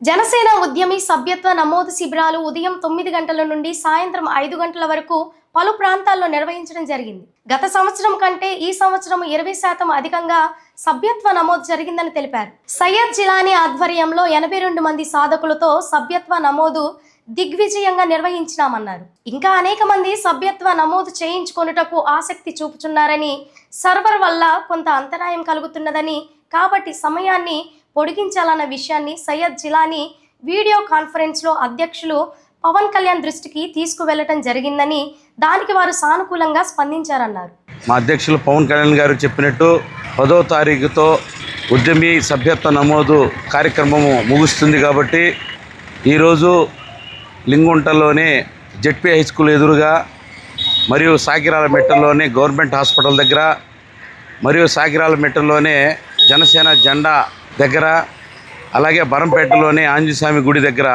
జనసేన ఉద్యమి సభ్యత్వ నమోదు శిబిరాలు ఉదయం 9 గంటల నుండి సాయంత్రం 5 గంటల వరకు పలు ప్రాంతాల్లో నిర్వహించడం జరిగింది. గత సంవత్సరం కంటే ఈ సంవత్సరం 20% అధికంగా సభ్యత్వ నమోదు జరిగిందని తెలిపారు. సయ్యద్ జిలానీ ఆధ్వర్యంలో 82 మంది సాధకులతో సభ్యత్వ నమోదు దిగ్విజయంగా నిర్వహించినామన్నారు. ఇంకా అనేక మంది సభ్యత్వ నమోదు చేయించుకొనుటకు ఆసక్తి చూపుతున్నారని, సర్వర్ వల్ల కొంత అంతరాయం కలుగుతున్నదని, కాబట్టి సమయాన్ని పొడిగించాలన్న విషయాన్ని సయ్యద్ జిలానీ వీడియో కాన్ఫరెన్స్లో అధ్యక్షులు పవన్ కళ్యాణ్ దృష్టికి తీసుకువెళ్లడం జరిగిందని, దానికి వారు సానుకూలంగా స్పందించారన్నారు. మా అధ్యక్షులు పవన్ కళ్యాణ్ గారు చెప్పినట్టు 10వ తారీఖుతో ఉద్యమి సభ్యత్వ నమోదు కార్యక్రమము ముగుస్తుంది. కాబట్టి ఈరోజు లింగుంటలోనే జెడ్పీ హై స్కూల్ ఎదురుగా, మరియు సాకిరాల మెట్టలోనే గవర్నమెంట్ హాస్పిటల్ దగ్గర, మరియు సాకిరాల మెట్టలోనే జనసేన జెండా దగ్గర, అలాగే బరంపేటలోనే ఆంజనేయస్వామి గుడి దగ్గర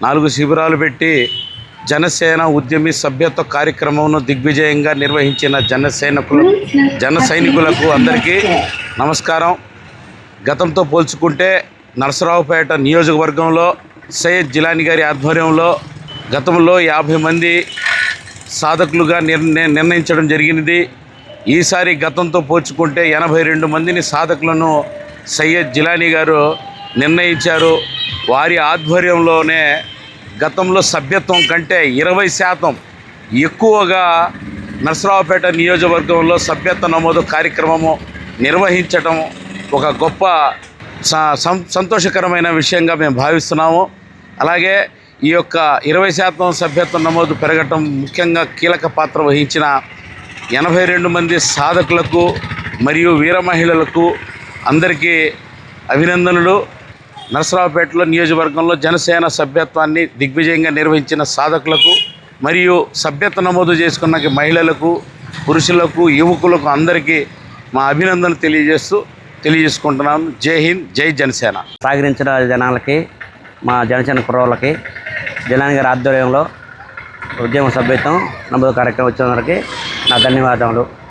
4 శిబిరాలు పెట్టి జనసేన ఉద్యమి సభ్యత్వ కార్యక్రమంను దిగ్విజయంగా నిర్వహించిన జన సైనికులకు అందరికీ నమస్కారం. గతంతో పోల్చుకుంటే నరసరావుపేట నియోజకవర్గంలో సయ్యద్ జిలానీ గారి ఆధ్వర్యంలో గతంలో 50 మంది సాధకులుగా నిర్ణయించడం జరిగినది. ఈసారి గతంతో పోల్చుకుంటే 82 మందిని సాధకులను సయ్యద్ జిలానీ గారు నిర్ణయించారు. వారి ఆధ్వర్యంలోనే గతంలో సభ్యత్వం కంటే 20% ఎక్కువగా నరసరావుపేట నియోజకవర్గంలో సభ్యత్వ నమోదు కార్యక్రమము నిర్వహించడం ఒక గొప్ప సంతోషకరమైన విషయంగా మేము భావిస్తున్నాము. అలాగే ఈ యొక్క 20% సభ్యత్వ నమోదు పెరగటం ముఖ్యంగా కీలక పాత్ర వహించిన 82 మంది సాధకులకు మరియు వీర మహిళలకు అందరికీ అభినందనలు. నరసరావుపేటలో నియోజకవర్గంలో జనసేన సభ్యత్వాన్ని దిగ్విజయంగా నిర్వహించిన సాధకులకు మరియు సభ్యత్వ నమోదు చేసుకున్న మహిళలకు, పురుషులకు, యువకులకు అందరికీ మా అభినందనలు తెలియజేసుకుంటున్నాను. జై హింద్, జై జనసేన. సహకరించిన జనాలకి, మా జనసేన కుర్రోళ్ళకి, జిలానీ గారి ఆధ్వర్యంలో ఉద్యమ సభ్యత్వం నమోదు కార్యక్రమం వచ్చిన వారికి నా ధన్యవాదములు.